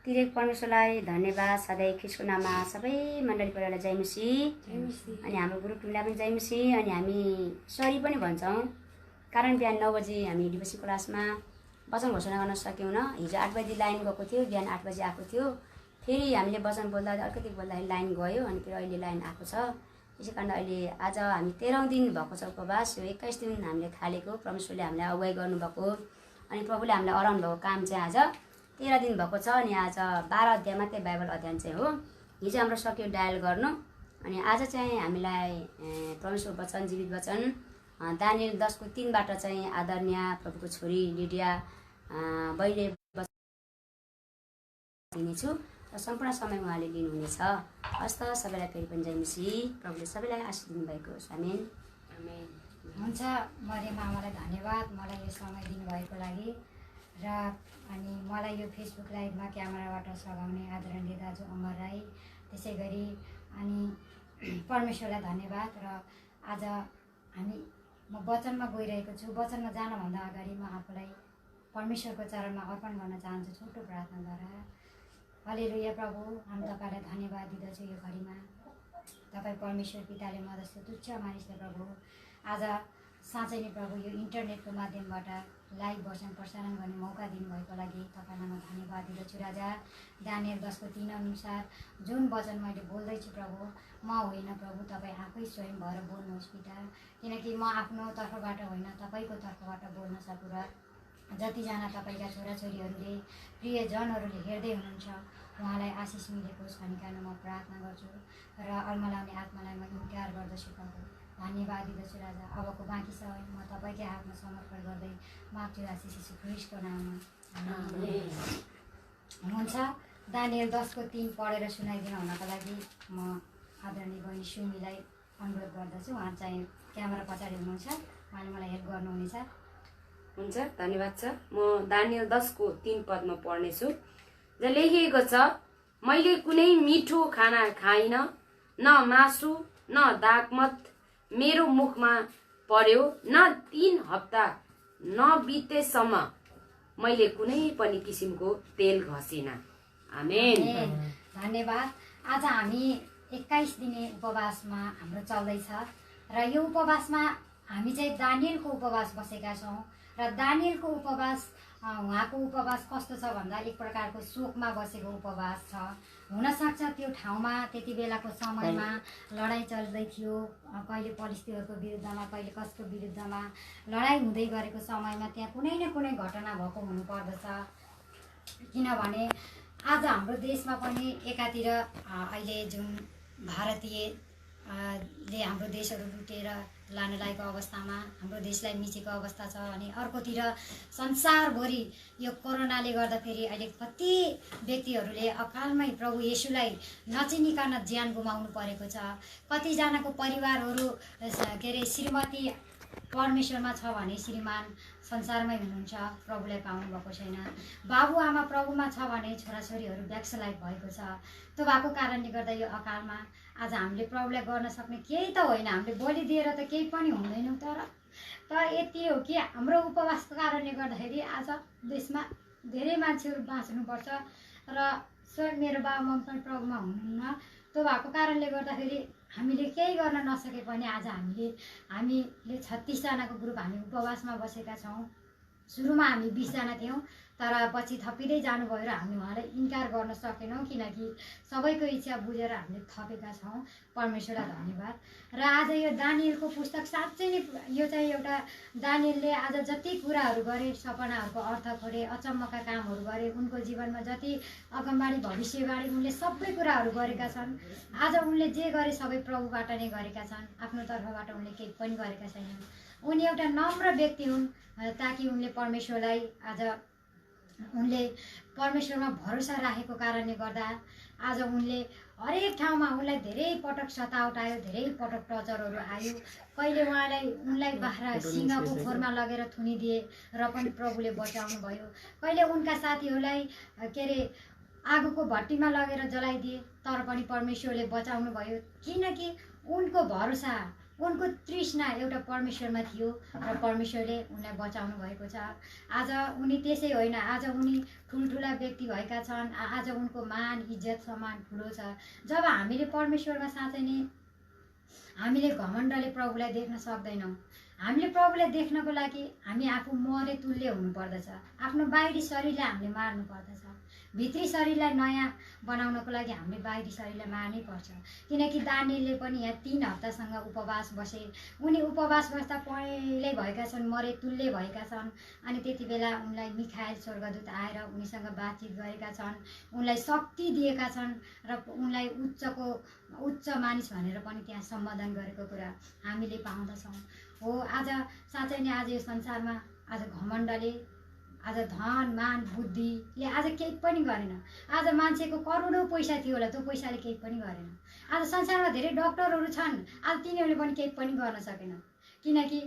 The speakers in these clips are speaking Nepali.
शक्तिदेव परमेश्वरलाई धन्यवाद। सधैँ ख्रीष्टको नाममा सबै मण्डली परिवारलाई जय मसीह। अनि हाम्रो गुरु टिमलाई पनि जय मसीह। अनि हामी सरी पनि भन्छौँ, कारण बिहान 9 बजी हामी डिभोसी क्लासमा वचन घोषणा गर्न सकेनौँ। हिजो 8 बजी लाइन गएको थियो, बिहान 8 बजी आएको थियो। फेरि हामीले वचन बोल्दा अलिकति बोल्दाखेरि लाइन गयो, अनि फेरि अहिले लाइन आएको छ। त्यसै कारण अहिले आज हामी 13औं दिन भएको छ उपवास। यो 21 दिन हामीले थालेको, परमेश्वरले हामीलाई अगुवाई गर्नुभएको अनि प्रभुले हामीलाई अराउनु भएको काम चाहिँ आज 13 दिन भएको छ। अनि आज 12 अध्याय मात्रै बाइबल अध्ययन चाहिँ हो। हिजो हाम्रो सक्यो डायल गर्नु, अनि आज चाहिँ हामीलाई परमेश्वर वचन, जीवित वचन दानियल 10:3बाट चाहिँ आदरणीय प्रभुको छोरी लिडिया बहिनी दिनेछु र सम्पूर्ण समय उहाँले लिनुहुनेछ। हस्त सबैलाई फेरि पनि जय मसीह। प्रभुले सबैलाई आशीष दिनुभएको होस्। आमेन आमेन। हुन्छ, मरियम आमालाई धन्यवाद मलाई यो समय दिनुभएको लागि। र अनि मलाई यो फेसबुक लाइभमा क्यामेराबाट सघाउने आदरणीय दाजु अमर राई, त्यसै गरी अनि परमेश्वरलाई धन्यवाद। र आज म वचनमा गइरहेको छु। वचनमा जानभन्दा अगाडि म आफूलाई परमेश्वरको चरणमा अर्पण गर्न चाहन्छु छोटो प्रार्थनाद्वारा। हालेलुया। प्रभु, हामी तपाईँलाई धन्यवाद दिँदछु यो घडीमा। तपाईँ परमेश्वर पिताले म जस्तो तुच्छ मानिसले प्रभु आज साँच्चै नै प्रभु यो इन्टरनेटको माध्यमबाट लाइभ वचन प्रसारण गर्ने मौका दिनुभएको लागि तपाईँलाई म धन्यवाद दिँदछु राजा। दानियल 10:3 अनुसार जुन वचन मैले बोल्दैछु प्रभु, म होइन प्रभु, तपाईँ आफै स्वयं भएर बोल्नुहोस् पिता, किनकि म आफ्नो तर्फबाट होइन तपाईँको तर्फबाट बोल्न सकु। र जतिजना तपाईँका छोराछोरीहरूले, प्रियजनहरूले हेर्दै हुनुहुन्छ उहाँलाई आशिष मिलेको होस् भनिकन म प्रार्थना गर्छु। र अल्मलाउने आत्मालाई म इन्कार गर्दछु प्रभु, धन्यवाद दिँदछु राजा। अबको बाँकी समय म तपाईँकै हातमा समर्पण गर्दै माग्छु आशिष यीशु ख्रीष्टको नाममा। हुन्छ, दानियल 10:3 पढेर सुनाइदिनु हुनको लागि म आदरणीय बहिनी सुमीलाई अनुरोध गर्दछु। उहाँ चाहिँ क्यामेरा पछाडि हुनुहुन्छ, उहाँले मलाई हेल्प गर्नुहुनेछ। हुन्छ, धन्यवाद छ। म दानियल 10:3 पदमा पढ्नेछु। जहाँ लेखिएको छ, मैले कुनै मिठो खाना खाइनँ, न मासु न दागमत मेरो मुखमा पर्यो, न 3 हप्ता न बितेसम्म मैले कुनै पनि किसिमको तेल घसिनँ। आमेन। धन्यवाद। आज हामी 21 दिने उपवासमा हाम्रो चल्दैछ र यो उपवासमा हामी चाहिँ दानियलको उपवास बसेका छौँ। र दानियलको उपवास उहाँको उपवास कस्तो छ भन्दा एक प्रकारको शोकमा बसेको उपवास छ। हुनसक्छ त्यो ठाउँमा त्यति बेलाको समयमा लडाइँ चल्दै थियो, कहिले पलिस्थीहरूको विरुद्धमा, कहिले कसको विरुद्धमा लडाइँ हुँदै गरेको समयमा त्यहाँ कुनै न कुनै घटना भएको हुनुपर्दछ। किनभने आज हाम्रो देशमा पनि एकातिर अहिले जुन भारतीय ले हाम्रो देशहरू लुटेर लान लागेको अवस्थामा हाम्रो देशलाई मिचेको अवस्था छ, अनि अर्कोतिर संसारभरि यो कोरोनाले गर्दाखेरि अहिले कति व्यक्तिहरूले अकालमै प्रभु येशूलाई नचिनिकन ज्यान गुमाउनु परेको छ। कतिजनाको परिवारहरू के अरे श्रीमती परमेश्वरमा छ भने श्रीमान संसारमै हुनुहुन्छ, प्रभुलाई पाउनुभएको छैन। बाबुआमा प्रभुमा छ भने छोराछोरीहरू ब्याक्सलाइट भएको छ। त्यो भएको कारणले गर्दा यो अकालमा आज हामीले प्रभुलाई गर्न सक्ने केही त होइन, हामीले बलि दिएर त केही पनि हुँदैनौँ। तर यति हो कि हाम्रो उपवासको कारणले गर्दाखेरि आज देशमा धेरै मान्छेहरू बाँच्नुपर्छ र स्वयं मेरो बाबुआमा पनि प्रभुमा हुनुहुन्न। त्यो भएको कारणले गर्दाखेरि हामीले केही गर्न नसके पनि आज हामीले 36 जनाको ग्रुप हामी उपवासमा बसेका छौँ। सुरुमा हामी 20 जना थियौँ, तर पछि थपिँदै जानुभयो र हामी उहाँलाई इन्कार गर्न सकेनौँ, किनकि सबैको इच्छा बुझेर हामीले थपेका छौँ। परमेश्वरलाई धन्यवाद। र आज यो दानियलको पुस्तक साँच्चै नै यो चाहिँ एउटा दानियलले आज जति कुराहरू गरे, सपनाहरूको अर्थ खोले, अचम्मका कामहरू गरे, उनको जीवनमा जति अगमबाणी भविष्यवाणी उनले सबै कुराहरू गरेका छन्। आज उनले जे गरे सबै प्रभुबाट नै गरेका छन्, आफ्नो तर्फबाट उनले केही पनि गरेका छैनन्। उनी एउटा नम्र व्यक्ति हुन्, ताकि उनले परमेश्वरलाई आज उनले परमेश्वरमा भरोसा राखेको कारणले गर्दा आज उनले हरेक ठाउँमा उनलाई धेरै पटक सतावट आयो, धेरै पटक टर्चरहरू आयो। कहिले उनलाई बाख्रा सिंहको खोरमा लगेर थुनिदिए र पनि प्रभुले बचाउनु भयो। कहिले उनका साथीहरूलाई के अरे आगोको भट्टीमा लगेर जलाइदिए तर पनि परमेश्वरले बचाउनु भयो, किनकि उनको भरोसा उनको तृष्णा एउटा परमेश्वरमा थियो र परमेश्वरले उनलाई बचाउनु भएको छ। आज उनी त्यसै होइन, आज उनी ठुल्ठुला व्यक्ति भएका छन्। आज उनको मान इज्जत सम्मान ठुलो छ। जब हामीले परमेश्वरमा साँच्चै नै हामीले घमण्डले प्रभुलाई देख्न सक्दैनौँ। हामीले प्रभुलाई देख्नको लागि हामी आफू मरे तुल्य हुनुपर्दछ। आफ्नो बाहिरी शरीरलाई हामीले मार्नु पर्दछ। भित्री शरीरलाई नयाँ बनाउनको लागि हामीले बाहिरी शरीरलाई मार्नै पर्छ। किनकि दानिएलले पनि यहाँ 3 हप्तासँग उपवास बसे। उनी उपवास बस्दा पहिल्यै भएका छन्, मरे तुल्य भएका छन्। अनि त्यति बेला उनलाई मिखाएल स्वर्गदूत आएर उनीसँग बातचित गरेका छन्, उनलाई शक्ति दिएका छन् र उनलाई उच्च मानिस भनेर पनि त्यहाँ सम्बोधन गरेको कुरा हामीले पाउँदछौँ। हो, आज साँच्चै नै आज यो संसारमा आज घमण्डले, आज धन मान बुद्धिले आज केही पनि गरेन। आज मान्छेको करोडौँ पैसा थियो होला, त्यो पैसाले केही पनि गरेन। आज संसारमा धेरै डक्टरहरू छन्, आज तिनीहरूले पनि केही पनि गर्न सकेन। किनकि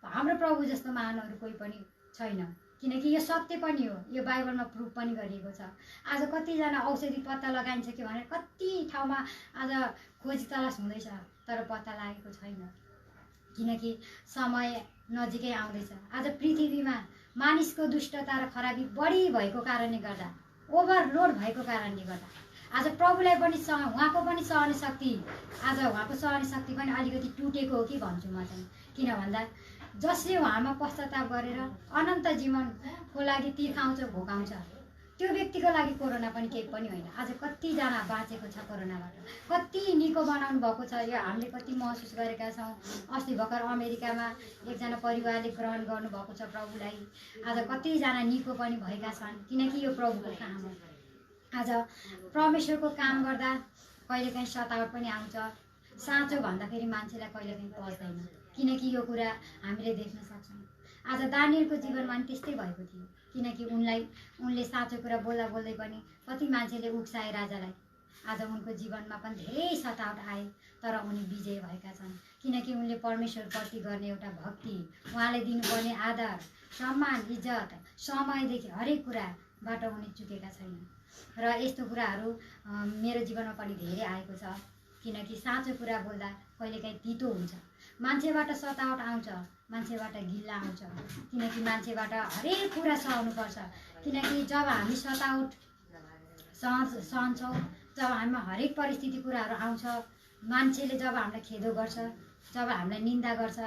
हाम्रो प्रभु जस्तो महानहरू कोही पनि छैन। किनकि यो सत्य पनि हो, यो बाइबलमा प्रुफ पनि गरिएको छ। आज कतिजना औषधि पत्ता लगाइन्छ कि भनेर कति ठाउँमा आज खोजी तलास हुँदैछ, तर पत्ता लागेको छैन। किनकि समय नजिकै आउँदैछ। आज पृथ्वीमा मानिसको दुष्टता र खराबी बढी भएको कारणले गर्दा, ओभरलोड भएको कारणले गर्दा आज प्रभुलाई पनि उहाँको पनि सहने शक्ति, आज उहाँको सहने शक्ति पनि अलिकति टुटेको हो कि भन्छु म चाहिँ। किन भन्दा जसले उहाँमा पश्चाताप गरेर अनन्त जीवनको लागि तिर्खाउँछ, भोगाउँछ, त्यो व्यक्तिको लागि कोरोना पनि केही पनि होइन। आज कतिजना बाँचेको छ कोरोनाबाट, कति निको बनाउनु भएको छ, यो हामीले कति महसुस गरेका छौँ। अस्ति भर्खर अमेरिकामा एकजना परिवारले ग्रहण गर्नुभएको छ प्रभुलाई। आज कतिजना निको पनि भएका छन्, किनकि यो प्रभुको काम हो। आज परमेश्वरको काम गर्दा कहिलेकाहीँ सतावट पनि आउँछ। साँचो भन्दाखेरि मान्छेलाई कहिलेकाहीँ पच्दैन, किनकि यो कुरा हामीले देख्न सक्छौँ। आज दानिएलको जीवनमा पनि त्यस्तै भएको थियो। किनकि उनले साँचो कुरा बोल्दा बोल्दै पनि कति मान्छेले उक्साए राजालाई। आज उनको जीवनमा पनि धेरै सतावट आए, तर उनी विजय भएका छन्। किनकि उनले परमेश्वरप्रति गर्ने एउटा भक्ति, उहाँले दिनुपर्ने आदर सम्मान इज्जत समयदेखि हरेक कुराबाट उनी चुकेका छैनन्। र यस्तो कुराहरू मेरो जीवनमा पनि धेरै आएको छ। किनकि साँचो कुरा बोल्दा कहिलेकाहीँ तितो हुन्छ, मान्छेबाट सतावट आउँछ, मान्छेबाट गिल्ला आउँछ। किनकि मान्छेबाट हरेक कुरा सहनुपर्छ। किनकि जब हामी सतावट सहन्छौँ, जब हामीमा हरेक परिस्थिति कुराहरू आउँछ, मान्छेले जब हामीलाई खेदो गर्छ, जब हामीलाई निन्दा गर्छ,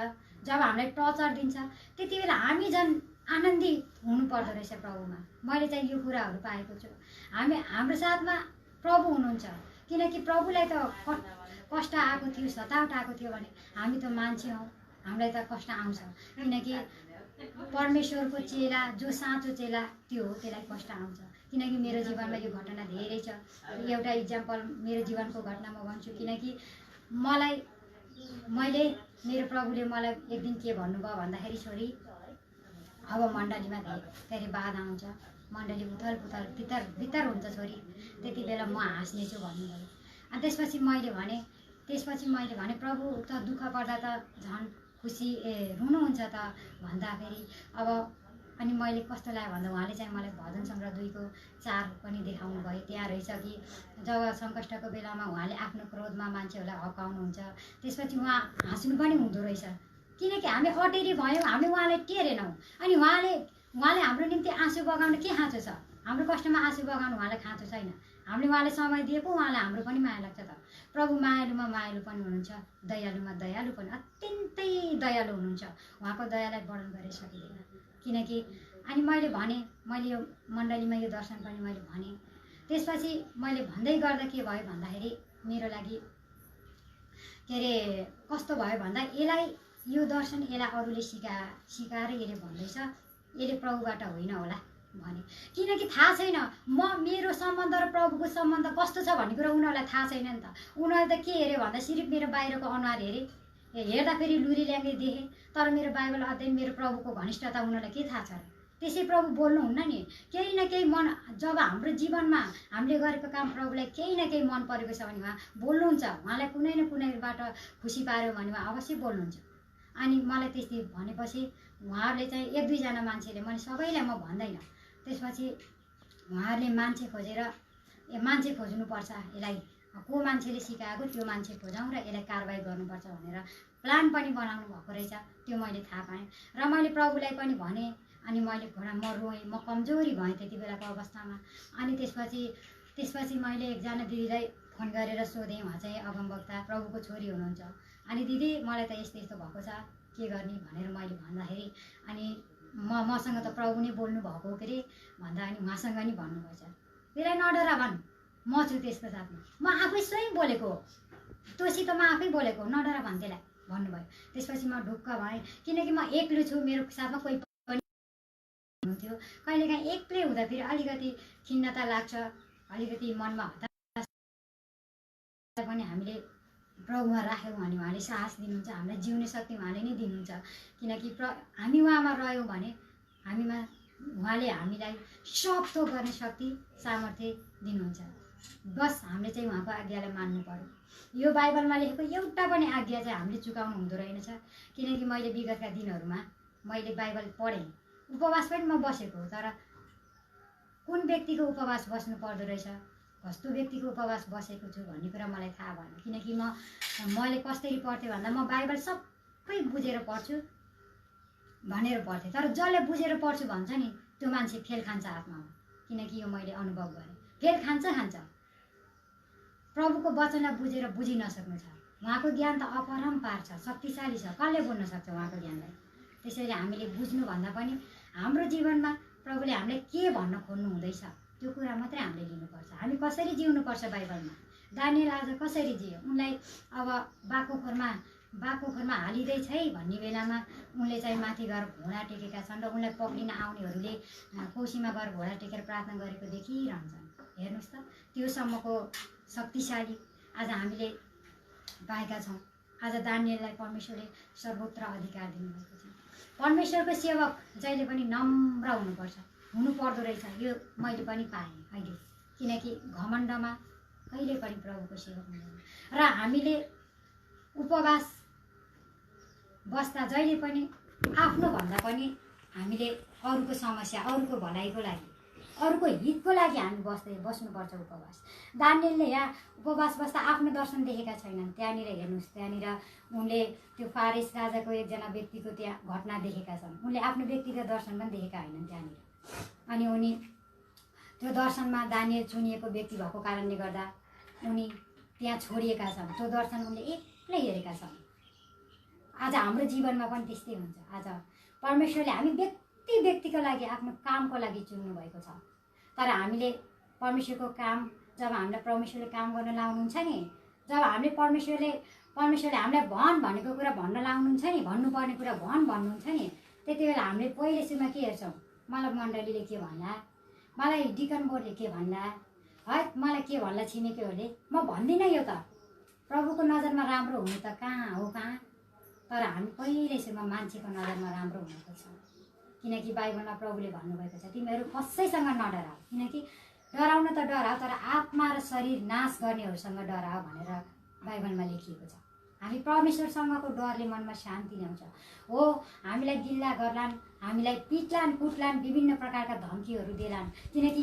जब हामीलाई टर्चर दिन्छ, त्यति बेला हामी झन् आनन्दित हुनुपर्दो रहेछ प्रभुमा। मैले चाहिँ यो कुराहरू पाएको छु। हाम्रो साथमा प्रभु हुनुहुन्छ। किनकि प्रभुलाई त कष्ट आएको थियो, सतावट आएको थियो भने हामी त मान्छे हौँ, हामीलाई त कष्ट आउँछ। किनकि परमेश्वरको चेला जो साँचो चेला त्यो हो, त्यसलाई कष्ट आउँछ। किनकि मेरो जीवनमा यो घटना धेरै छ। एउटा इक्जाम्पल मेरो जीवनको घटना म भन्छु। किनकि मैले मेरो प्रभुले मलाई एक दिन के भन्नुभयो भन्दाखेरि, छोरी अब मण्डलीमा धेरै बाधा आउँछ, मण्डली उथल पुथल भित्र हुन्छ छोरी, त्यति बेला म हाँस्नेछु भन्नुभयो। अनि त्यसपछि मैले भने प्रभु त दुःख पर्दा त झन् खुसी रुनुहुन्छ त भन्दाखेरि अब अनि मैले कस्तो लाग्यो भन्दा उहाँले चाहिँ मलाई भजन सङ्ग्रह 2:4 पनि देखाउनु भयो। त्यहाँ रहेछ कि जब सङ्कष्टको बेलामा उहाँले आफ्नो क्रोधमा मान्छेहरूलाई हकाउनुहुन्छ, त्यसपछि उहाँ हाँस्नु पनि हुँदो रहेछ। किनकि हामी अटेरी भयौँ, हामी उहाँलाई टेरेनौँ। अनि उहाँले हाम्रो निम्ति आँसु बगाउनु के खाँचो छ? हाम्रो कष्टमा आँसु बगाउनु उहाँलाई खाँचो छैन। हामीले उहाँले समय दिएको, उहाँलाई हाम्रो पनि माया लाग्छ त। प्रभु मायालुमा मायालु पनि हुनुहुन्छ, दयालुमा दयालु पनि, अत्यन्तै दयालु हुनुहुन्छ। उहाँको दयालाई वर्णन गरे सकिँदैन। किनकि अनि मैले यो मण्डलीमा यो दर्शन पनि मैले भने। त्यसपछि मैले भन्दै गर्दा के भयो भन्दाखेरि मेरो लागि के अरे कस्तो भयो भन्दा यो दर्शन यसलाई अरूले सिकाएर यसले भन्दैछ, यसले प्रभुबाट होइन होला भने। किनकि थाहा छैन मेरो सम्बन्ध र प्रभुको सम्बन्ध कस्तो छ भन्ने कुरा उनीहरूलाई थाहा छैन नि त। उनीहरूले त के हेऱ्यो भन्दा सिर्फ मेरो बाहिरको अनुहार हेर्दाखेरि लुरी ल्याङ्गे देखेँ, तर मेरो बाइबल अध्ययन मेरो प्रभुको घनिष्ठता उनीहरूलाई के थाहा छ? त्यसै प्रभु बोल्नुहुन्न नि। केही न केही जब हाम्रो जीवनमा हामीले गरेको काम प्रभुलाई केही न केही मन परेको छ भने उहाँ बोल्नुहुन्छ। उहाँलाई कुनै न कुनैबाट खुसी पार्यो भने उहाँ अवश्य बोल्नुहुन्छ। अनि मलाई त्यस्तै भनेपछि उहाँहरूले चाहिँ 1-2 मान्छेले, मैले सबैलाई म भन्दैन, त्यसपछि उहाँहरूले मान्छे खोज्नुपर्छ, यसलाई को मान्छेले सिकाएको त्यो मान्छे खोजौँ र यसलाई कारवाही गर्नुपर्छ भनेर प्लान पनि बनाउनु भएको रहेछ, त्यो मैले थाहा पाएँ। र मैले प्रभुलाई पनि भनेँ, अनि मैले घोडा म रोएँ, म कमजोरी भएँ त्यति बेलाको अवस्थामा। अनि त्यसपछि मैले एकजना दिदीलाई फोन गरेर सोधेँ, उहाँ चाहिँ अगमवक्ता प्रभुको छोरी हुनुहुन्छ। अनि दिदी मलाई त यस्तो यस्तो भएको छ, के गर्ने भनेर मैले भन्दाखेरि अनि मसँग त प्रभु नै बोल्नु भएको हो के अरे भन्दा अनि उहाँसँग नि भन्नुभएछ, त्यसलाई नडरा भन्, म छु त्यसको साथमा, म आफै स्वयं बोलेको हो, तँसित म आफै बोलेको हो, नडरा भन् त्यसलाई भन्नुभयो। त्यसपछि म ढुक्क भएँ, किनकि म एक्लो छु, मेरो साथमा कोही पनि हुनुहुन्थ्यो। कहिलेकाहीँ एक्लै हुँदा फेरि अलिकति खिन्नता लाग्छ, अलिकति मनमा हतार पनि हामीले प्रभुमा राख्यौँ भने उहाँले साहस दिनुहुन्छ, हामीलाई जिउने शक्ति उहाँले नै दिनुहुन्छ। किनकि हामी उहाँमा रह्यौँ भने उहाँले हामीलाई सब थोक गर्ने शक्ति सामर्थ्य दिनुहुन्छ। बस हामीले चाहिँ उहाँको आज्ञालाई मान्नु पर्यो। यो बाइबलमा लेखेको एउटा पनि आज्ञा चाहिँ हामीले चुकाउनु हुँदो रहेनछ। किनकि मैले विगतका दिनहरूमा मैले बाइबल पढेँ, उपवास पनि म बसेको हो, तर कुन व्यक्तिको उपवास बस्नु पर्दो रहेछ, कस्तो व्यक्तिको उपवास बसेको छु भन्ने कुरा मलाई थाहा भएन। किनकि मैले कसरी पढ्थेँ भन्दा म बाइबल सबै बुझेर पढ्छु भनेर पढ्थेँ, तर जसले बुझेर पढ्छु भन्छ नि त्यो मान्छे फेल खान्छ आत्मामा। किनकि यो मैले अनुभव गरेँ, फेल खान्छ। प्रभुको वचनलाई बुझेर बुझि नसक्नु छ, उहाँको ज्ञान त अपरम्पार छ, शक्तिशाली छ, कसले बोल्न सक्छ उहाँको ज्ञानलाई। त्यसैले हामीले बुझ्नुभन्दा पनि हाम्रो जीवनमा प्रभुले हामीलाई के भन्न खोज्नु हुँदैछ त्यो कुरा मात्रै हामीले लिनुपर्छ। हामी कसरी जिउनुपर्छ बाइबलमा, दानियल आज कसरी जियो, उनलाई अब बाकोखरमा हालिँदैछ है भन्ने बेलामा उनले चाहिँ माथि गएर घोडा टेकेका छन् र उनलाई पक्रिन आउनेहरूले कोसीमा गएर घोडा टेकेर प्रार्थना गरेको देखिरहन्छन्। हेर्नुहोस् त, त्योसम्मको शक्तिशाली आज हामीले पाएका छौँ। आज दानियललाई परमेश्वरले सर्वोच्च अधिकार दिनुभएको छ। परमेश्वरको सेवक जहिले पनि नम्र हुनु पर्दो रहेछ, यो मैले पनि पाएँ अहिले। किनकि घमण्डमा कहिले पनि प्रभुको सेवक हुँदैन। र हामीले उपवास बस्दा जहिले पनि आफ्नो भन्दा पनि हामीले अरूको समस्या, अरूको भलाइको लागि, अरूको हितको लागि हामी बस्नुपर्छ उपवास। दानियलले यहाँ उपवास बस्दा आफ्नो दर्शन देखेका छैनन्। त्यहाँनिर हेर्नुहोस्, त्यहाँनिर उनले त्यो फारेस राजाको एकजना व्यक्तिको त्यहाँ घटना देखेका छन्। उनले आफ्नो व्यक्तिगत दर्शन पनि देखेका होइनन् त्यहाँनिर। अनि उनी त्यो दर्शनमा दानियल चुनिएको व्यक्ति भएको कारणले गर्दा उनी त्यहाँ छोडिएका छन्। त्यो दर्शन उनले एक्लै हेरेका छन्। आज हाम्रो जीवनमा पनि त्यस्तै हुन्छ। आज परमेश्वरले हामी व्यक्तिको लागि, आफ्नो कामको लागि चुन्नु भएको छ। तर हामीले परमेश्वरको काम, जब हामीलाई परमेश्वरले काम गर्न लाउनुहुन्छ नि, जब परमेश्वरले हामीलाई भन् भनेको कुरा भन्न लाउनुहुन्छ नि, भन्नुपर्ने कुरा भन्नुहुन्छ नि, त्यति बेला हामीले पहिले सुरुमा के हेर्छौँ, मलाई मण्डलीले के भन्ला, मलाई डिकन बोर्डले के भन्ला, है मलाई के भन्ला छिमेकीहरूले, म भन्दिनँ यो त प्रभुको नजरमा राम्रो हुनु त कहाँ हो कहाँ। तर हामी पहिले सुरुमा मान्छेको नजरमा राम्रो हुनको छ। किनकि बाइबलमा प्रभुले भन्नुभएको छ, तिमीहरू कसैसँग नडराऊ, किनकि डराउन त डराऊ तर आत्मा र शरीर नाश गर्नेहरूसँग डराऊ भनेर बाइबलमा लेखिएको छ। हामी परमेश्वरसँगको डरले मनमा शान्ति ल्याउँछ। हो, हामीलाई गिल्ला गर्लान्, हामीलाई पिट्लान् कुट्लान्, विभिन्न प्रकारका धम्कीहरू देलान्। किनकि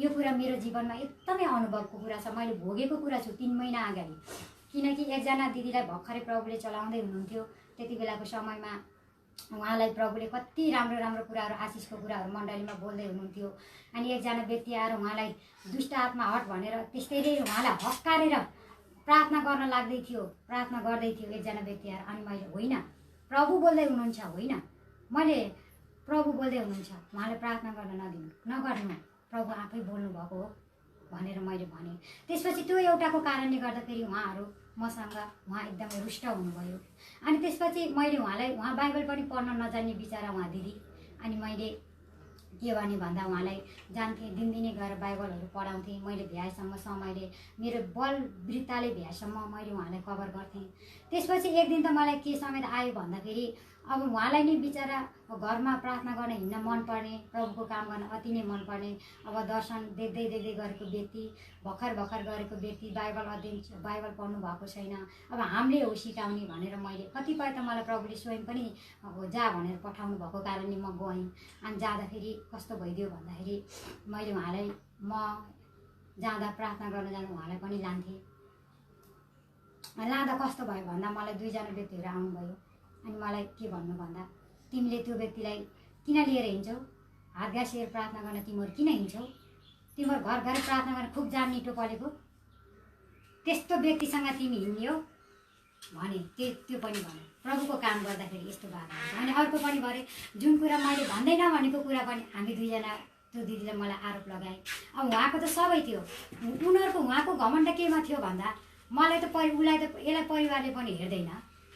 यो कुरा मेरो जीवनमा एकदमै अनुभवको कुरा छ, मैले भोगेको कुरा छु 3 महिना अगाडि। किनकि एकजना दिदीलाई भर्खरै प्रभुले चलाउँदै हुनुहुन्थ्यो। त्यति बेलाको समयमा उहाँलाई प्रभुले कति राम्रो राम्रो कुराहरू, आशिषको कुराहरू मण्डलीमा बोल्दै हुनुहुन्थ्यो। अनि एकजना व्यक्ति आएर उहाँलाई दुष्ट आत्मा हट भनेर त्यस्तै उहाँलाई हक्कारेर प्रार्थना गर्न लाग्दै थियो, प्रार्थना गर्दै थियो एकजना व्यक्ति आएर। अनि मैले होइन, प्रभु बोल्दै हुनुहुन्छ, होइन मैले प्रभु बोल्दै हुनुहुन्छ, उहाँलाई प्रार्थना गर्न नगर्नु, प्रभु आफै बोल्नु भएको हो भनेर मैले भने। त्यसपछि त्यो एउटाको कारणले गर्दाखेरि उहाँ एकदमै रुष्ट हुनुभयो। अनि त्यसपछि मैले उहाँ बाइबल पनि पढ्न नजान्ने बिचरा उहाँ दिदी। अनि मैले के भने भन्दा उहाँलाई जान्थेँ, दिनदिनै गएर बाइबलहरू पढाउँथेँ। मैले भ्याएसम्म समयले, मेरो बल वृत्ताले भ्याएसम्म मैले उहाँलाई कभर गर्थेँ। त्यसपछि एक दिन त मलाई के समेत आयो भन्दाखेरि अब उहाँलाई नै बिचरा घरमा प्रार्थना गर्न हिँड्न मनपर्ने, प्रभुको काम गर्न अति नै मनपर्ने, अब दर्शन देख्दै गरेको व्यक्ति, भर्खर गरेको व्यक्ति, बाइबल पढ्नु भएको छैन, अब हामीले हो सिकाउने भनेर मैले कतिपय त मलाई प्रभुले स्वयं पनि जा भनेर पठाउनु भएको कारणले म गएँ। अनि जाँदाखेरि कस्तो भइदियो भन्दाखेरि मैले उहाँलाई, म जाँदा प्रार्थना गर्न जाँदा उहाँलाई पनि लान्थेँ। लाँदा कस्तो भयो भन्दा मलाई 2 जना व्यक्तिहरू आउनुभयो अनि मलाई के भन्नु भन्दा तिमीले त्यो व्यक्तिलाई किन लिएर हिँड्छौ, हात गाँसेर प्रार्थना गर्न तिमीहरू किन हिँड्छौ, तिमीहरू घर घर प्रार्थना गर्न खुब जान निटो परेको, त्यस्तो व्यक्तिसँग तिमी हिँड्ने हो भने त्यो पनि भने प्रभुको काम गर्दाखेरि यस्तो बाधा हुन्छ। अनि अर्को पनि भरे जुन कुरा मैले भन्दै नभनेको कुरा पनि हामी 2 जना त्यो दिदीले मलाई आरोप लगाए। अब उहाँको त सबै थियो, उनीहरूको उहाँको घमण्ड केमा थियो भन्दा मलाई त उसलाई त यसलाई परिवारले पनि हेर्दैन,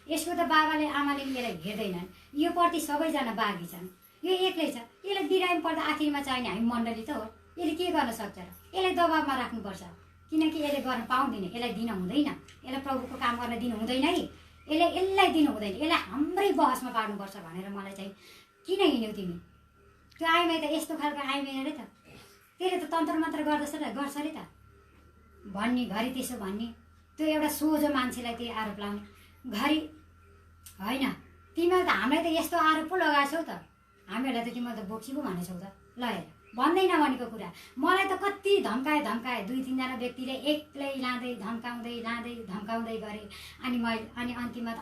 यसको त बाबाले आमाले यसलाई हेर्दैनन्, यो प्रति सबैजना बागी छन्, यो एक्लै छ, यसलाई बिरामी पर्दा आखिरमा चाहिने हामी मण्डली त हो, यसले के गर्न सक्छ र, यसलाई दबाबमा राख्नुपर्छ किनकि यसले गर्न पाउँदैन, यसलाई दिन हुँदैन, यसलाई प्रभुको काम गर्न दिनु हुँदैन है, यसलाई दिनु हुँदैन, यसलाई हाम्रै बहसमा पार्नुपर्छ भनेर मलाई चाहिँ किन हिँड्यौ तिमी, त्यो आइमाई त यस्तो खालको आइमाई अरे त, त्यसले त तन्त्र मन्त्र गर्दछ र गर्छ अरे त भन्ने, घरि त्यसो भन्ने, त्यो एउटा सोझो मान्छेलाई त्यही आरोप लाउने, घरि होइन तिमीहरू त हामीलाई त यस्तो आरोप पो लगाएछौ त, हामीहरूलाई त तिमीहरू त बोक्सी पो भनेछौ त, ल हेर भन्दै नभनेको कुरा मलाई त कति धम्काए 2-3 जना व्यक्तिले एक्लै लाँदै धम्काउँदै गरे। अनि अन्तिममा त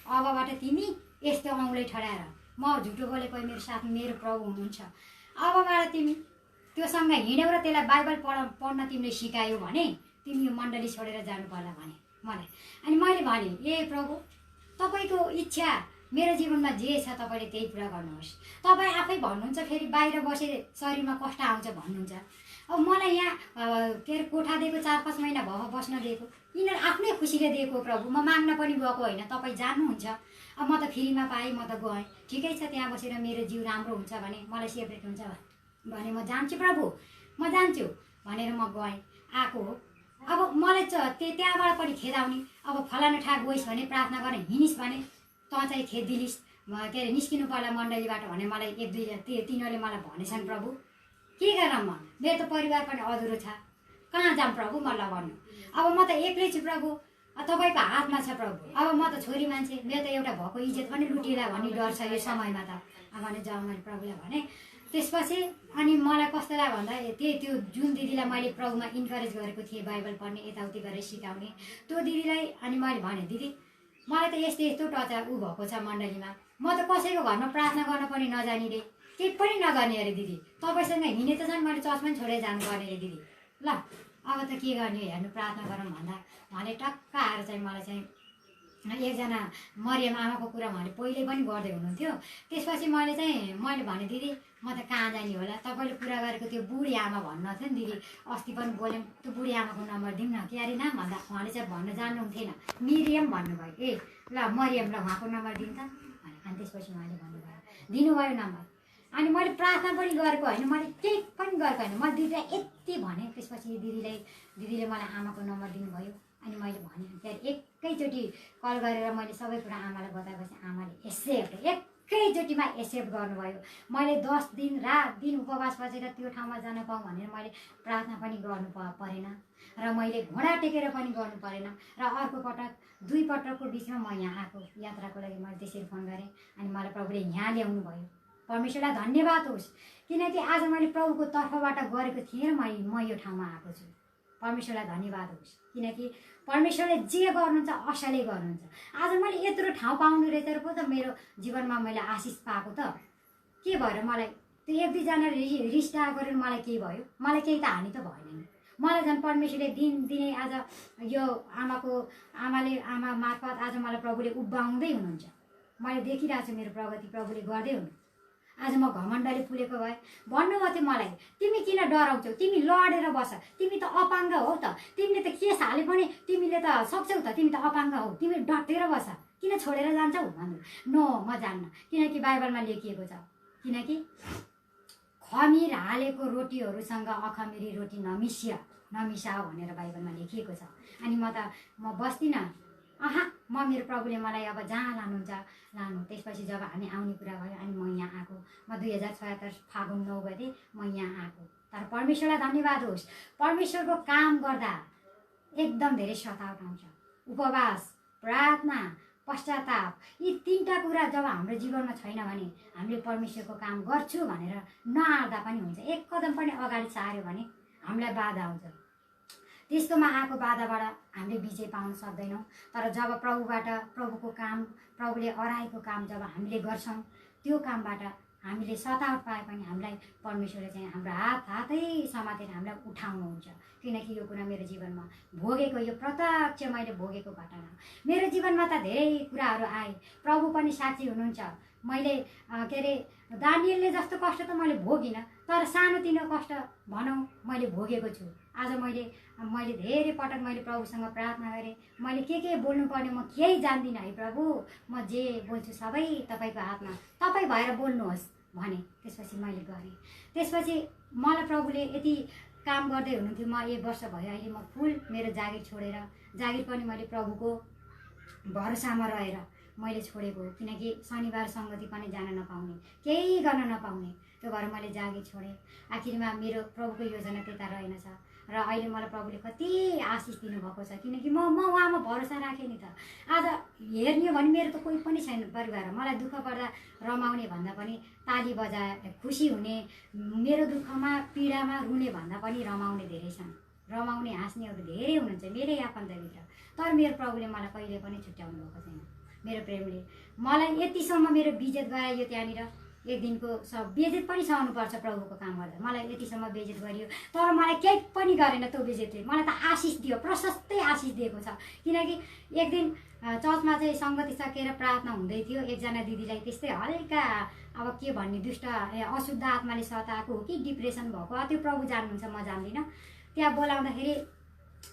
अबबाट तिमी यस्तो औँलै ठडाएर म झुटो बोलेको मेरो साथ मेरो प्रभु हुनुहुन्छ, अबबाट तिमी त्योसँग हिँड्यौ र त्यसलाई बाइबल पढ्न तिमीले सिकायौ भने तिमी यो मण्डली छोडेर जानु पर्ला भने मलाई। अनि मैले भने ए प्रभु तपाईँको इच्छा मेरो जीवनमा जे छ तपाईँले त्यही पुरा गर्नुहोस्, तपाईँ आफै भन्नुहुन्छ फेरि बाहिर बसे शरीरमा कष्ट आउँछ भन्नुहुन्छ। अब मलाई यहाँ के अरे कोठा दिएको 4-5 महिना भयो बस्न दिएको, यिनीहरू आफ्नै खुसीले दिएको प्रभु, म माग्न पनि गएको होइन, तपाईँ जान्नुहुन्छ। अब म त फ्रीमा पाएँ, म त गएँ, ठिकै छ, त्यहाँ बसेर मेरो जिउ राम्रो हुन्छ भने मलाई सेपरेट हुन्छ भने म जान्छु प्रभु, म जान्छु भनेर म गएँ आएको हो। अब मलाई त्यहाँबाट पनि खेदाउने, अब फलाना ठाक गइस् भने प्रार्थना गर्न हिँडिस् भने तँ चाहिँ खेदिलिस् के अरे निस्किनु पर्ला मण्डलीबाट भने मलाई 1-2 तिनीहरूले मलाई भनेछन् प्रभु, के गरौँ म, मेरो त परिवार पनि अधुरो छ, कहाँ जाऊँ प्रभु म लगाउनु, अब म त एक्लै छु प्रभु, तपाईँको हातमा छ प्रभु, अब म त छोरी मान्छे, मेरो त एउटा भएको इज्जत पनि लुटिएला भन्ने डर छ यो समयमा त भने जाउँ मैले प्रभुलाई भने। त्यसपछि अनि मलाई कस्तो लाग्यो भन्दा त्यो जुन दिदीलाई मैले प्रभुमा इन्करेज गरेको थिएँ बाइबल पढ्ने यताउति गरेर सिकाउने त्यो दिदीलाई अनि मैले भने दिदी मलाई त यस्तो टचा ऊ भएको छ मण्डलीमा, म त कसैको घरमा प्रार्थना गर्न पनि नजाने रे, केही पनि नगर्ने अरे दिदी, तपाईँसँग हिँडे त झन् मैले चर्च पनि छोडेर जानुपर्ने रे दिदी, ल अब त के गर्ने हेर्नु प्रार्थना गरौँ भन्दा उहाँले टक्क आएर चाहिँ मलाई चाहिँ एकजना मरियम आमाको कुरा उहाँले पहिले पनि गर्दै हुनुहुन्थ्यो। त्यसपछि मैले भने दिदी म त कहाँ जाने होला, तपाईँले कुरा गरेको त्यो बुढी आमा भन्नु थियो नि दिदी, अस्ति पनि बोल्यौँ, त्यो बुढी आमाको नम्बर दिउँ न के अरे नाम भन्दा उहाँले चाहिँ भन्न जान्नुहुन्थेन, मिरियम भन्नुभयो, ए ल मरियम ल उहाँको नम्बर दिउँ त भने। अनि त्यसपछि उहाँले भन्नुभयो दिनुभयो नम्बर, अनि मैले प्रार्थना पनि गरेको होइन, मैले केही पनि गरेको होइन, मैले दिदीलाई यति भने। त्यसपछि दिदीले मलाई आमाको नम्बर दिनुभयो अनि मैले भने त्यहाँ एकैचोटि कल गरेर मैले सबै कुरा आमालाई बताएपछि आमाले एकैचोटिमा एक्सेप्ट गर्नुभयो। मैले 10 दिन रात दिन उपवास बसेर त्यो ठाउँमा जान पाऊँ भनेर मैले प्रार्थना पनि गर्नु परेन र मैले घोडा टेकेर पनि गर्नु परेन र अर्को पटक 2 पटकको बिचमा म यहाँ आएको यात्राको लागि मैले त्यसरी फोन गरेँ अनि मलाई प्रभुले यहाँ ल्याउनु भयो। परमेश्वरलाई धन्यवाद होस् किनकि आज मैले प्रभुको तर्फबाट गरेको थिएँ र म यो ठाउँमा आएको छु। परमेश्वरलाई धन्यवाद होस् किनकि परमेश्वरले जे गर्नुहुन्छ असलै गर्नुहुन्छ। आज मैले यत्रो ठाउँ पाउनु रहेछ पो त मेरो जीवनमा मैले आशिष पाएको त के भएर मलाई त्यो 1-2 जना रिस्टा गरेर मलाई के भयो, मलाई केही त हानि त भएन नि। मलाई झन् परमेश्वरले दिनै आज यो आमा मार्फत आज मलाई प्रभुले उभ्याउँदै हुनुहुन्छ। मैले देखिरहेको छु मेरो प्रगति प्रभुले गर्दै हुनु। आज म घमण्डले फुलेको भए भन्नुभयो थियो मलाई तिमी किन डराउँछौ, तिमी लडेर बस, तिमी त अपाङ्ग हौ त, तिमीले त के हाले पनि तिमीले त सक्छौ त, तिमी त अपाङ्ग हौ, तिमी डटेर बस, किन छोडेर जान्छौ भन्नु। नो म जान्न किनकि बाइबलमा लेखिएको छ किनकि खमीर हालेको रोटीहरूसँग अखमिरी रोटी नमिसाओ भनेर बाइबलमा लेखिएको छ। अनि म बस्दिनँ, म मेरो प्रभुले मलाई अब जहाँ लानुहुन्छ लानु। त्यसपछि जब हामी आउने कुरा भयो अनि म यहाँ आएको, म 2076 फागुन 9 गते म यहाँ आएको। तर परमेश्वरलाई धन्यवाद होस्, परमेश्वरको काम गर्दा एकदम धेरै सतावट आउँछ। उपवास, प्रार्थना, पश्चाताप यी 3टा कुरा जब हाम्रो जीवनमा छैन भने हामीले परमेश्वरको काम गर्छु भनेर नआड्दा पनि हुन्छ। एक कदम पनि अगाडि सार्यो भने हामीलाई बाधा आउँछ। त्यस्तोमा आएको बाधाबाट हामीले विजय पाउन सक्दैनौँ। तर जब प्रभुबाट प्रभुको काम, प्रभुले अराएको काम जब हामीले गर्छौँ, त्यो कामबाट हामीले सतावट पाए पनि हामीलाई परमेश्वरले चाहिँ हाम्रो हातै समातेर हामीलाई उठाउनुहुन्छ। किनकि यो कुरा मेरो जीवनमा भोगेको, यो प्रत्यक्ष मैले भोगेको घटना। मेरो जीवनमा त धेरै कुराहरू आए, प्रभु पनि साक्षी हुनुहुन्छ। मैले के अरे दानिएलले जस्तो कष्ट त मैले भोगिनँ, तर सानोतिनो कष्ट भनौँ मैले भोगेको छु। आज मैले धेरै पटक मैले प्रभुसँग प्रार्थना गरेँ, मैले के बोल्नुपर्ने म केही जान्दिनँ है प्रभु, म जे बोल्छु सबै तपाईँको हातमा, तपाईँ भएर बोल्नुहोस् भने। त्यसपछि मैले गरेँ। त्यसपछि मलाई प्रभुले यति काम गर्दै हुनुहुन्थ्यो। म 1 वर्ष भयो अहिले म फुल मेरो जागिर छोडेर, जागिर पनि मैले प्रभुको भरोसामा रहेर मैले छोडेको। किनकि शनिबार सङ्गति पनि जान नपाउने, केही गर्न नपाउने, त्यो भएर मैले जागिर छोडेँ। आखिरमा मेरो प्रभुको योजना त्यता रहेनछ र अहिले मलाई प्रभुले कति आशिष दिनुभएको छ। किनकि म उहाँमा भरोसा राखेँ नि त। आज हेर्ने हो भने मेरो त कोही पनि छैन परिवार। मलाई दुःख पर्दा रमाउने भन्दा पनि ताली बजाए खुसी हुने, मेरो दुःखमा पीडामा रुने भन्दा पनि रमाउने धेरै छन्। रमाउने हाँस्नेहरू धेरै हुनुहुन्छ मेरै आफन्तभित्र। तर मेरो प्रभुले मलाई कहिले पनि छुट्याउनु भएको छैन। मेरो प्रेमले मलाई यतिसम्म मेरो बेइज्जत गराइयो। त्यहाँनिर एक दिनको बेइज्जत पनि सहनुपर्छ प्रभुको काम गर्दा। मलाई यतिसम्म बेइज्जत गरियो, तर मलाई केही पनि गरेन त्यो बेइज्जतले। मलाई त आशिष दियो, प्रशस्तै आशिष दिएको छ। किनकि एक दिन चर्चमा चाहिँ सङ्गति सकेर प्रार्थना हुँदै थियो। एकजना दिदीलाई त्यस्तै हल्का अब के भन्ने दुष्ट अशुद्ध आत्माले सताएको हो कि डिप्रेसन भएको, त्यो प्रभु जान्नुहुन्छ, म जान्दिनँ। त्यहाँ बोलाउँदाखेरि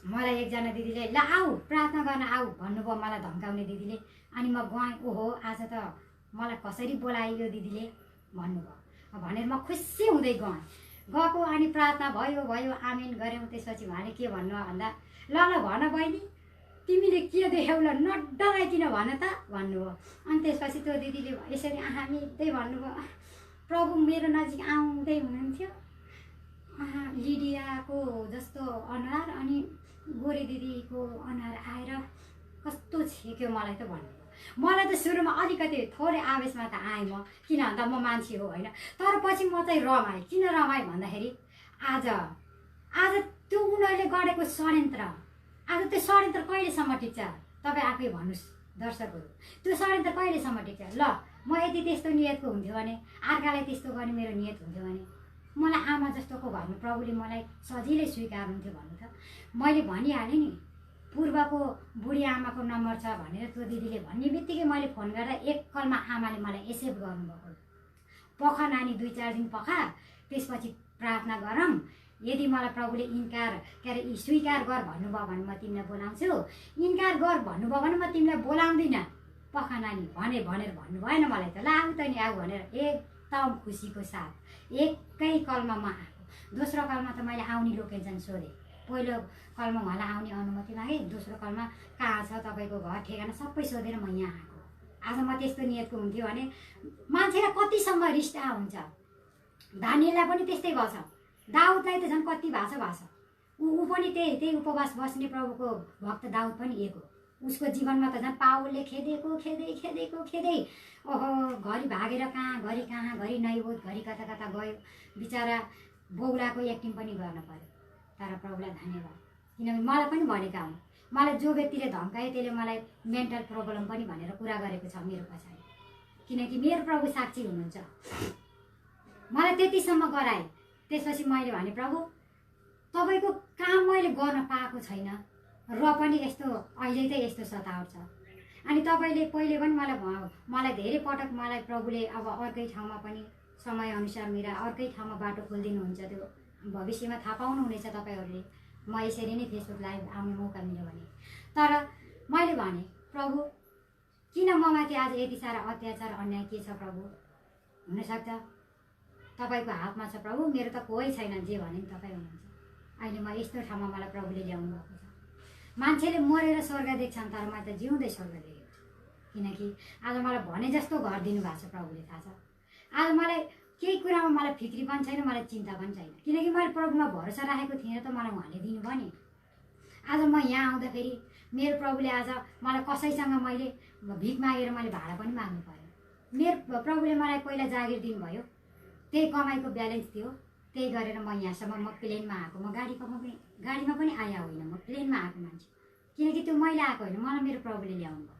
मलाई एकजना दिदीले ल आऊ प्रार्थना गर्न आऊ भन्नुभयो, मलाई धम्काउने दिदीले। अनि म गएँ। ओहो आज त मलाई कसरी बोलायो यो दिदीले भन्नुभयो भनेर म खुसी हुँदै गएको। अनि प्रार्थना भयो आमेन गऱ्यौँ। त्यसपछि उहाँले के भन्नु भन्दा ल भन बहिनी तिमीले के देख्यौ, ल नडराइकिन भन त भन्नुभयो। अनि त्यसपछि त्यो दिदीले यसरी हामीदै भन्नुभयो, प्रभु मेरो नजिक आउँदै हुनुहुन्थ्यो, लिडियाको जस्तो अनुहार अनि गोरी दिदीको अनुहार आएर कस्तो छेक्यो मलाई त भन्नुभयो। मलाई त सुरुमा अलिकति थोरै आवेशमा त आएँ म, किन भन्दा म मान्छे हो होइन। तर पछि म चाहिँ रमाएँ। किन रमाएँ भन्दाखेरि आज त्यो उनीहरूले गरेको षड्यन्त्र, आज त्यो षड्यन्त्र कहिलेसम्म टिक्छ तपाईँ आफै भन्नुहोस् दर्शकहरू। त्यो षड्यन्त्र कहिलेसम्म टिक्छ? ल म यदि त्यस्तो नियतको हुन्थ्यो भने, अर्कालाई त्यस्तो गर्ने मेरो नियत हुन्थ्यो भने, मलाई आमा जस्तोको घरमा प्रभुले मलाई सजिलै स्वीकार्नुहुन्थ्यो भन्नु त। मैले भनिहालेँ नि पूर्वको बुढी आमाको नम्बर छ भनेर। त्यो दिदीले भन्ने बित्तिकै मैले फोन गर्दा एक कलमा आमाले मलाई एक्सेप्ट गर्नुभएको। पख नानी 2-4 दिन पख, त्यसपछि प्रार्थना गरौँ। यदि मलाई प्रभुले इन्कार के अरे स्वीकार गर भन्नुभयो भने म तिमीलाई बोलाउँछु, इन्कार गर भन्नुभयो भने म तिमीलाई बोलाउँदिनँ पख नानी भनेर भन्नु भएन मलाई त। ल आऊ त नि आऊ भनेर एकदम खुसीको साथ एकै कलमा म आएको। दोस्रो कलमा त मैले आउने लोकेसन सोधेँ। पहिलो कलमा उहाँलाई आउने अनुमति मागेँ, दोस्रो कलमा कहाँ छ तपाईँको घर ठेगाना सबै सोधेर म यहाँ आएको। आज म त्यस्तो नियतको हुन्थ्यो भने मान्छेलाई कतिसम्म रिस्टा हुन्छ। दानिएललाई पनि त्यस्तै भएछ, दाउदलाई त झन् कति भाषा ऊ पनि त्यही उपवास बस्ने प्रभुको भक्त दाउद पनि एक हो। उसको जीवनमा त झन् पावलले खेदै ओहो घरि भागेर कहाँ घरि नैबोध घरि कता गयो। बिचरा बौलाको एक्टिङ पनि गर्न पर्यो। तर प्रभुलाई धन्यवाद, किनभने मलाई पनि भनेका हुन्। मलाई जो व्यक्तिले धम्कायो त्यसले मलाई मेन्टल प्रब्लम पनि भनेर कुरा गरेको छ मेरो पछाडि। किनकि मेरो प्रभु साक्षी हुनुहुन्छ। मलाई त्यतिसम्म गराए। त्यसपछि मैले भने प्रभु तपाईँको काम मैले गर्न पाएको छैन र पनि यस्तो अहिले त यस्तो सतावट छ। अनि तपाईँले पहिले पनि मलाई धेरै पटक मलाई प्रभुले अब अर्कै ठाउँमा पनि समयअनुसार मेरा अर्कै ठाउँमा बाटो खोलिदिनुहुन्छ। त्यो भविष्यमा थाहा पाउनुहुनेछ तपाईँहरूले। म यसरी नै फेसबुक लाइभ आउने मौका मिल्यो भने। तर मैले भने प्रभु किन ममाथि आज यति सारा अत्याचार अन्याय के छ प्रभु? हुनसक्छ तपाईँको हातमा छ प्रभु, मेरो त कोही छैन, जे भने नि तपाईँ हुनुहुन्छ। अहिले म यस्तो ठाउँमा मलाई प्रभुले ल्याउनु भएको छ। मान्छेले मरेर स्वर्ग देख्छन्, तर मैले त जिउँदै स्वर्ग देखेको छु। किनकि आज मलाई भने जस्तो घर दिनुभएको छ प्रभुले, थाहा छ। आज मलाई केही कुरामा मलाई फिक्री पनि छैन, मलाई चिन्ता पनि छैन। किनकि मैले प्रभुमा भरोसा राखेको थिएन त मलाई उहाँले दिनुभयो नि। आज म यहाँ आउँदाखेरि मेरो प्रभुले आज मलाई कसैसँग मैले भिख मागेर मैले भाडा पनि माग्नु पर्यो। मेरो प्रभुले मलाई पहिला जागिर दिनुभयो, त्यही कमाइको ब्यालेन्स थियो। त्यही गरेर म यहाँसम्म म प्लेनमा आएको, म गाडीमा पनि आया होइन, म प्लेनमा आएको मान्छे। किनकि त्यो मैले आएको होइन, मलाई मेरो प्रभुले ल्याउनु भयो।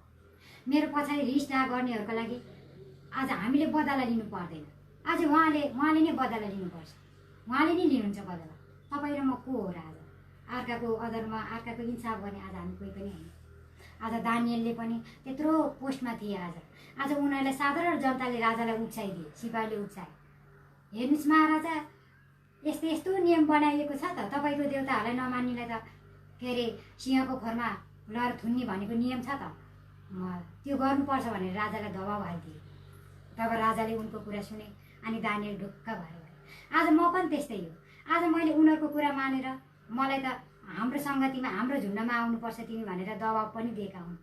मेरो पछाडि रिसडाह गर्नेहरूको लागि आज हामीले बदला लिनु पर्दैन, आज उहाँले नै बदला लिनुपर्छ, उहाँले नै लिनुहुन्छ बदला। तपाईँ र म को हो र आज अर्काको अदरमा अर्काको इन्साफ गर्ने आज हामी कोही पनि होइन। आज दानियलले पनि त्यत्रो पोस्टमा थिए, आज उनीहरूलाई साधारण जनताले राजालाई उक्साइदिए, सिपाहीले उक्साए। हेर्नुहोस् महाराजा, यस्तो यस्तो नियम बनाइएको छ त, तपाईँको देउताहरूलाई नमान्नेलाई त के अरे सिंहको खोरमा लएर थुन्ने भनेको नियम छ त, त्यो गर्नुपर्छ भनेर राजालाई दबाब हालिदिए। तब राजाले उनको कुरा सुने अनि दानियल ढुक्क भएर गए। आज म पनि त्यस्तै हो, आज मैले उनीहरूको कुरा मानेर मलाई त हाम्रो सङ्गतिमा हाम्रो झुन्डमा आउनुपर्छ तिमी भनेर दबाब पनि दिएका हुन्।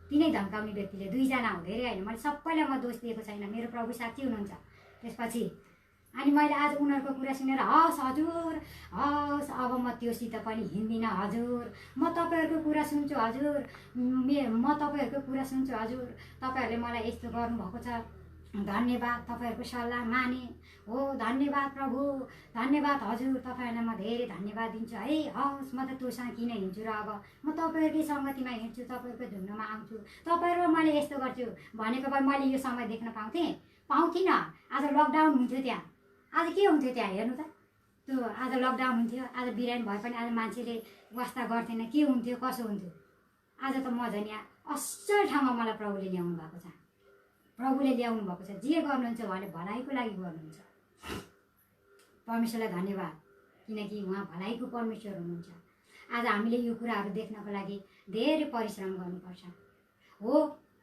तिनै धम्काउने व्यक्तिले, दुईजना हो, धेरै होइन, मैले सबैलाई म दोष दिएको छैन, मेरो प्रभु साक्षी हुनुहुन्छ। त्यसपछि अनि मैले आज उनीहरूको कुरा सुनेर हस् हजुर, हस् अब म त्योसित पनि हिँड्दिनँ हजुर, म तपाईँहरूको कुरा सुन्छु हजुर, म तपाईँहरूको कुरा सुन्छु हजुर, तपाईँहरूले मलाई यस्तो गर्नुभएको छ, धन्यवाद, तपाईँहरूको सल्लाह माने हो, धन्यवाद प्रभु, धन्यवाद हजुर, तपाईँहरूलाई म धेरै धन्यवाद दिन्छु है। हस्, म त त्योसँग किन हिँड्छु र, अब म तपाईँहरूकै सङ्गतिमा हिँड्छु, तपाईँहरूको झुन्डमा आउँछु, तपाईँहरू मैले यस्तो गर्छु भनेको भए मैले यो समय देख्न पाउँथिनँ। आज लकडाउन हुन्थ्यो त्यहाँ, आज के हुन्थ्यो त्यहाँ हेर्नु त, त्यो आज लकडाउन हुन्थ्यो, आज बिरामी भए पनि आज मान्छेले वास्ता गर्थेन, के हुन्थ्यो कसो हुन्थ्यो। आज त म झन् यहाँ असल ठाउँमा मलाई प्रभुले ल्याउनु भएको छ, प्रभुले ल्याउनु भएको छ, जे गर्नुहुन्छ उहाँले भलाइको लागि गर्नुहुन्छ। परमेश्वरलाई धन्यवाद, किनकि उहाँ भलाइको परमेश्वर हुनुहुन्छ। आज हामीले यो कुराहरू देख्नको लागि धेरै परिश्रम गर्नुपर्छ। हो,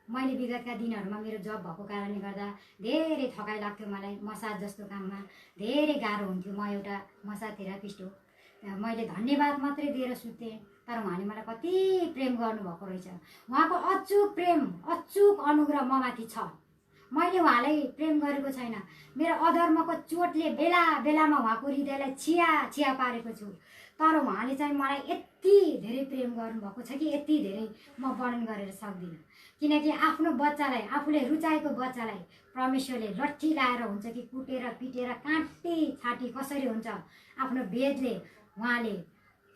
मैले विगतका दिनहरूमा मेरो जब भएको कारणले गर्दा धेरै थकाइ लाग्थ्यो मलाई, मसाज जस्तो काममा धेरै गाह्रो हुन्थ्यो। म एउटा मसाज थेरापिस्ट हो, मैले धन्यवाद मात्रै दिएर सुत्थेँ, तर उहाँले मलाई कति प्रेम गर्नुभएको रहेछ। उहाँको अचुक प्रेम, अचुक अनुग्रह ममाथि छ। मैले उहाँलाई प्रेम गरेको छैन, मेरो अधर्मको चोटले बेला बेलामा उहाँको हृदयलाई छिया पारेको छु, तर उहाँले चाहिँ मलाई यति धेरै प्रेम गर्नुभएको छ कि यति धेरै म वर्णन गरेर सक्दिनँ। किनकि आफ्नो बच्चालाई, आफूले रुचाएको बच्चालाई परमेश्वरले लट्ठी लाएर हुन्छ कि कुटेर पिटेर काटी छाटी कसरी हुन्छ, आफ्नो वेदले उहाँले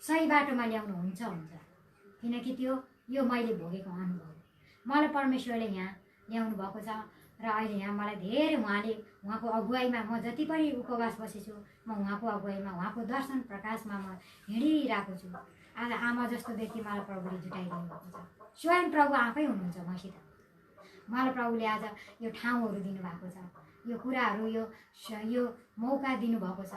सही बाटोमा ल्याउनु हुन्छ। किनकि त्यो यो मैले भोगेको अनुभव, मलाई परमेश्वरले यहाँ ल्याउनु भएको छ र अहिले यहाँ मलाई धेरै उहाँको अगुवाईमा म जति पनि उपवास बसेछु, म उहाँको अगुवाईमा, उहाँको दर्शन प्रकाशमा म हिँडिरहेको छु। आज आमा जस्तो व्यक्ति मलाई प्रभुले जुटाइदिनु भएको छ, स्वयं प्रभु आफै हुनुहुन्छ मसित। मलाई प्रभुले आज यो ठाउँहरू दिनुभएको छ, यो कुराहरू, यो मौका दिनुभएको छ।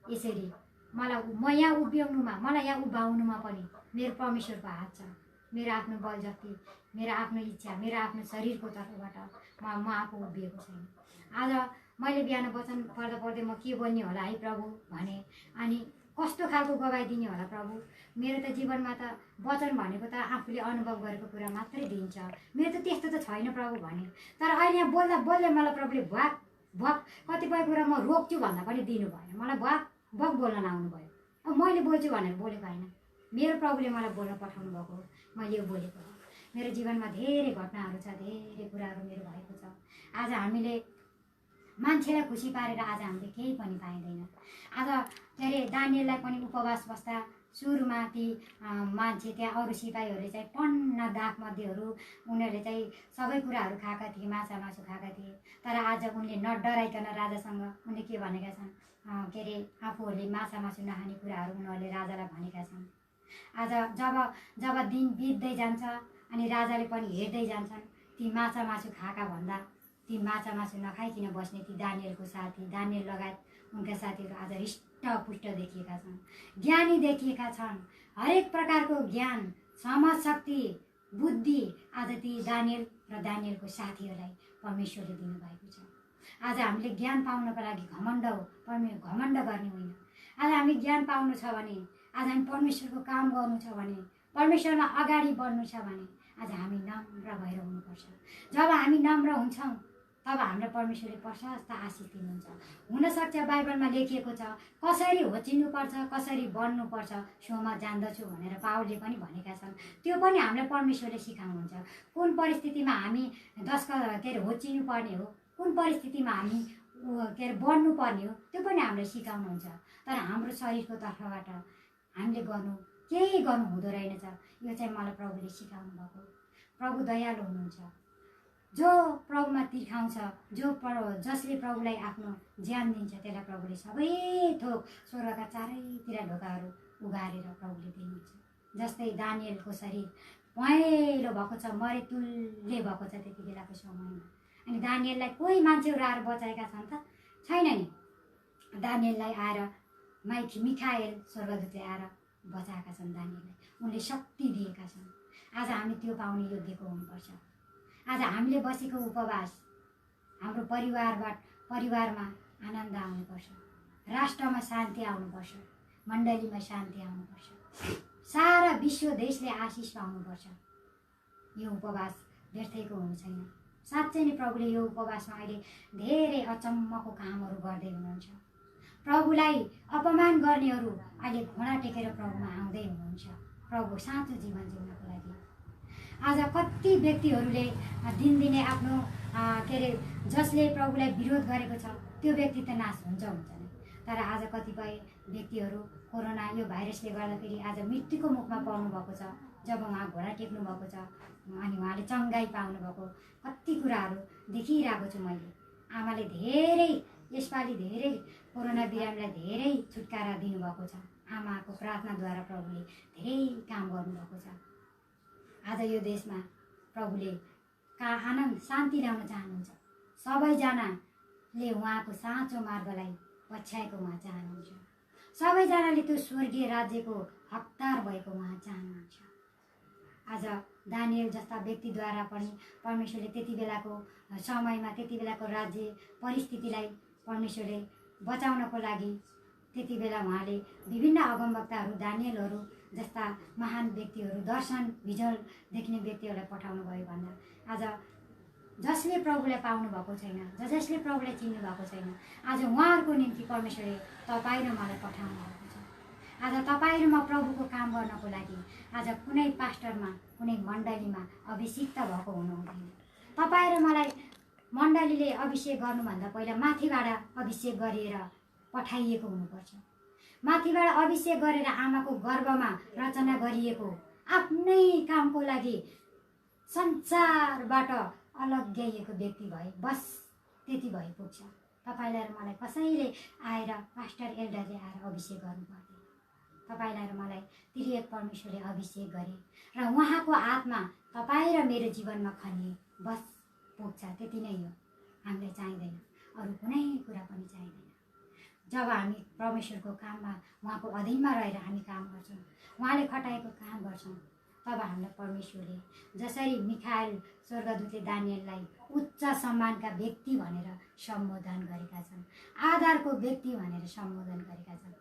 यसरी म यहाँ उभ्याउनुमा, मलाई यहाँ उभाउनुमा पनि मेरो परमेश्वरको हात छ। मेरो आफ्नो बल शक्ति, मेरो आफ्नो इच्छा, मेरो आफ्नो शरीरको तर्फबाट म आफू उभिएको छैन। आज मैले बिहान वचन पढ्दै म के बोल्ने होला है प्रभु भने, अनि कस्तो खालको गवाई दिने होला प्रभु। मेरो त जीवनमा त वचन भनेको त आफूले अनुभव गरेको कुरा मात्रै दिन्छ, मेरो त त्यस्तो त छैन प्रभु भने। तर अहिले यहाँ बोल्दा मलाई प्रभुले भ्वाक कतिपय कुरा म रोक्छु भन्दा पनि दिनु भएन, मलाई भ्वाक बोल्न लाउनु भयो। अब मैले बोल्छु भनेर बोलेको होइन, मेरो प्रभुले मलाई बोल्न पठाउनु भएको, मैले यो बोलेको हो। मेरो जीवनमा धेरै घटनाहरू छ, धेरै कुराहरू मेरो भएको छ। आज हामीले मान्छेलाई खुसी पारेर आज हामीले केही पनि पाइँदैन। आज के अरे दानियललाई पनि उपवास बस्दा सुरुमा ती मान्छे त्यहाँ अरू सिपाहीहरूले चाहिँ टन्न दागमध्येहरू उनीहरूले चाहिँ सबै कुराहरू खाएका थिए, माछा मासु खाएका थिए। तर आज उनले नडराइकन राजासँग उनले के भनेका छन्, के अरे आफूहरूले माछा मासु नखाने कुराहरू उनीहरूले राजालाई भनेका छन्। आज जब दिन बित्दै जान्छ अनि राजाले पनि हेर्दै जान्छन्, ती माछा मासु खाएका भन्दा ती माछा मासु नखाइकन बस्ने ती दानियलको साथी, दानियल लगायत उनका साथीहरू आज हृष्टपुष्ट देखिएका छन्, ज्ञानी देखिएका छन्। हरेक प्रकारको ज्ञान, समझ शक्ति, बुद्धि आज ती दानियल र दानियलको साथीहरूलाई परमेश्वरले दिनुभएको छ। आज हामीले ज्ञान पाउनको लागि घमण्ड गर्ने होइन। आज हामी ज्ञान पाउनु छ भने, आज हामी परमेश्वरको काम गर्नु छ भने, परमेश्वरमा अगाडि बढ्नु छ भने आज हामी नम्र भएर हुनुपर्छ। जब हामी नम्र हुन्छौँ तब हाम्रो परमेश्वरले प्रशस्त आशिष दिनुहुन्छ। हुनसक्छ बाइबलमा लेखिएको छ कसरी होचिनुपर्छ, कसरी बढ्नुपर्छ सोमा जान्दछु भनेर पावलले पनि भनेका छन्। त्यो पनि हामीलाई परमेश्वरले सिकाउनुहुन्छ। कुन परिस्थितिमा हामी के अरे होचिनु पर्ने हो, कुन परिस्थितिमा हामी के अरे बढ्नुपर्ने हो त्यो पनि हामीलाई सिकाउनुहुन्छ। तर हाम्रो शरीरको तर्फबाट हामीले केही गर्नु हुँदो रहेनछ। यो चाहिँ मलाई प्रभुले सिकाउनु भएको। प्रभु दयालु हुनुहुन्छ। जो प्रभुमा तिर्खाउँछ, जसले प्रभुलाई आफ्नो ज्यान दिन्छ त्यसलाई प्रभुले सबै थोक स्वर्गका चारैतिर ढोकाहरू उगारेर प्रभुले दिनुहुन्छ। जस्तै दानियलको शरीर पहेँलो भएको छ, मरेतुल्य भएको छ त्यति बेलाको समयमा। अनि दानियललाई कोही मान्छेहरू आएर बचाएका छन् त? छैन नि। दानियललाई आएर मिखाएल स्वर्गदूतले आएर बचाएका छन् दानियललाई। उनले शक्ति दिएका छन्। आज हामी त्यो पाउने योग्यको हुनुपर्छ। आज हामीले बसेको उपवास हाम्रो परिवारमा आनन्द आउनुपर्छ, राष्ट्रमा शान्ति आउनुपर्छ, मण्डलीमा शान्ति आउनुपर्छ, सारा विश्व देशले आशिष पाउनुपर्छ। यो उपवास व्यर्थैको हुनु छैन। साँच्चै नै प्रभुले यो उपवासमा अहिले धेरै अचम्मको कामहरू गर्दै हुनुहुन्छ। प्रभुलाई अपमान गर्नेहरू अहिले घोडा टेकेर प्रभुमा आउँदै हुनुहुन्छ, प्रभु साँचो जीवन जिउनको लागि। आज कति व्यक्तिहरूले दिनदिनै आफ्नो जसले प्रभुलाई विरोध गरेको छ त्यो व्यक्ति त नाश हुन्छ नै। तर आज कतिपय व्यक्तिहरू कोरोना यो भाइरसले गर्दाखेरि आज मृत्युको मुखमा पर्नु भएको छ। जब उहाँ घोडा टेक्नु भएको छ अनि उहाँले चङ्गाई पाउनु भएको कति कुराहरू देखिरहेको छु मैले। आमाले धेरै यसपालि धेरै कोरोना बिरामीलाई धेरै छुटकारा दिनुभएको छ। आमाको प्रार्थनाद्वारा प्रभुले धेरै काम गर्नुभएको छ। आज यो देशमा प्रभुले आनन्द शान्ति ल्याउन चाहनुहुन्छ। सबैजनाले उहाँको साँचो मार्गलाई पछ्याएको उहाँ चाहनुहुन्छ। सबैजनाले त्यो स्वर्गीय राज्यको हकदार भएको उहाँ चाहनुहुन्छ। आज दानियल जस्ता व्यक्तिद्वारा पनि परमेश्वरले त्यति बेलाको समयमा त्यति बेलाको राज्य परिस्थितिलाई परमेश्वरले बचाउनको लागि त्यति बेला उहाँले विभिन्न अगमवक्ताहरू दानियलहरू जस्ता महान व्यक्तिहरू, दर्शन भिजल देख्ने व्यक्तिहरूलाई पठाउनु भयो भन्दा आज जसले प्रभुलाई पाउनु भएको छैन, जसले प्रभुलाई चिन्नु भएको छैन, आज उहाँहरूको निम्ति परमेश्वरले तपाईँ र मलाई पठाउनु भएको छ। आज तपाईँ र म प्रभुको काम गर्नको लागि आज कुनै पास्टरमा कुनै मण्डलीमा अभिषिक्त भएको हुनु हुँदैन। तपाईँ र मलाई मण्डलीले अभिषेक गर्नुभन्दा पहिला माथिबाट अभिषेक गरिएर पठाइएको हुनुपर्छ। माथिबाट अभिषेक गरेर आमाको गर्भमा रचना गरिएको आफ्नै कामको लागि संसारबाट अलग्याइएको व्यक्ति भए बस त्यति भए पुग्छ। तपाईँलाई र मलाई कसैले आएर पास्टर एल्डरले आएर अभिषेक गर्नु पर्दैन। तपाईँलाई र मलाई त्रिएक परमेश्वरले अभिषेक गरे र उहाँको आत्मा तपाईँ र मेरो जीवनमा खनिए बस पुग्छ। त्यति नै हो। हामीलाई चाहिँदैन, अरू कुनै कुरा पनि चाहिँदैन। जब हामी परमेश्वरको काममा उहाँको अधीनमा रहेर हामी काम गर्छौँ, उहाँले खटाएको काम गर्छौँ, तब हामीलाई परमेश्वरले जसरी मिखाएल स्वर्गदूतले दानियललाई उच्च सम्मानका व्यक्ति भनेर सम्बोधन गरेका छन्, आधारको व्यक्ति भनेर सम्बोधन गरेका छन्।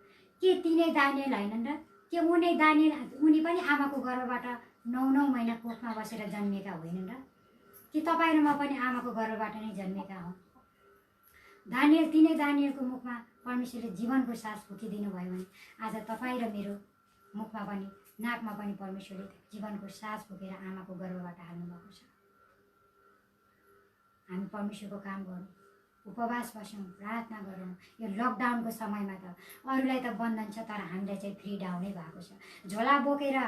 के तिनै दानियल होइनन् र? के उनी पनि आमाको गर्भबाट 9 महिना कोखमा बसेर जन्मिएका होइनन् र? कि तपाईँ र म पनि आमाको गर्भबाट नै जन्मेका हौँ? तिनै दानियलको मुखमा परमेश्वरले जीवनको सास फुकिदिनु भयो भने आज तपाईँ र मेरो मुखमा पनि नाकमा पनि परमेश्वरले जीवनको सास फुकेर आमाको गर्भबाट हाल्नुभएको छ। हामी परमेश्वरको काम गरौँ, उपवास बसौँ, प्रार्थना गरौँ। यो लकडाउनको समयमा त अरूलाई त बन्धन छ, तर हामीलाई चाहिँ फ्रिडाउनै भएको छ। झोला बोकेर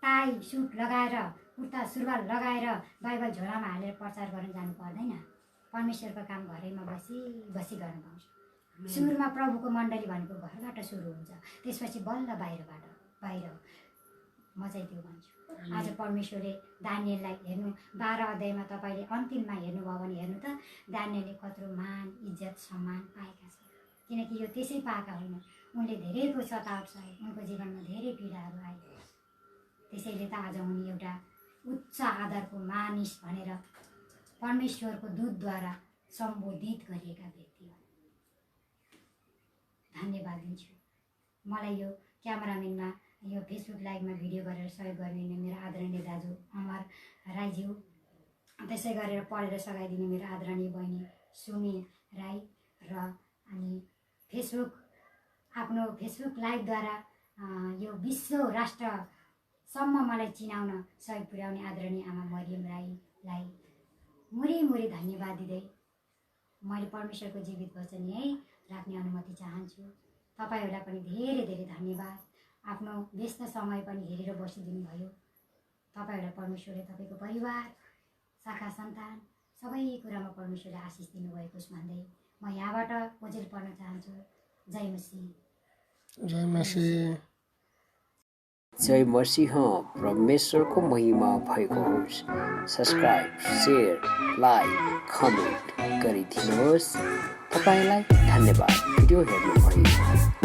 टाई सुट लगाएर कुर्ता सुरुवाल लगाएर बाइबल झोलामा हालेर प्रचार गर्न जानु पर्दैन। परमेश्वरको काम घरैमा बसी गर्न पाउँछ। सुरुमा प्रभुको मण्डली भनेको घरबाट सुरु हुन्छ, त्यसपछि बल्ल बाहिर। म चाहिँ त्यो भन्छु। आज परमेश्वरले दानियललाई हेर्नु 12 अध्यायमा तपाईँले अन्तिममा हेर्नुभयो भने हेर्नु त दानियलले कत्रो मान इज्जत सम्मान पाएका छन्। किनकि यो त्यसै पाएका होइन, उनले धेरैको सताव सहे, उनको जीवनमा धेरै पीडाहरू आए। त्यसैले त आज उनी एउटा उच्च आधारको मानिस भनेर परमेश्वरको दूतद्वारा सम्बोधित गरिएका व्यक्ति हो। धन्यवाद दिन्छु। मलाई यो क्यामेराम्यानमा यो फेसबुक लाइभमा भिडियो गरेर सहयोग गर्ने मेरो आदरणीय दाजु अमर राईज्यू, त्यसै गरेर पढेर सघाइदिने मेरो आदरणीय बहिनी सुमी राई र अनि आफ्नो फेसबुक लाइभद्वारा यो विश्व राष्ट्रसम्म मलाई चिनाउन सहयोग पुर्याउने आदरणीय आमा मरियम राईलाई मुरी धन्यवाद दिँदै मैले परमेश्वरको जीवित वचन यहीँ राख्ने अनुमति चाहन्छु। तपाईँहरूलाई पनि धेरै धेरै धन्यवाद। आफ्नो व्यस्त समय पनि हेरेर बसिदिनु भयो। तपाईँहरूलाई परमेश्वरले तपाईँको परिवार, शाखा सन्तान सबै कुरामा परमेश्वरले आशिष दिनुभएको छु भन्दै म यहाँबाट ओजेल पढ्न चाहन्छु। जय मसीह। जय मसीह। जय मसीह। परमेश्वरको महिमा भएको होस्। सब्सक्राइब, शेयर, लाइक, कमेन्ट गरिदिनुहोस्। तपाईँलाई धन्यवाद भिडियो हेर्नुभयो।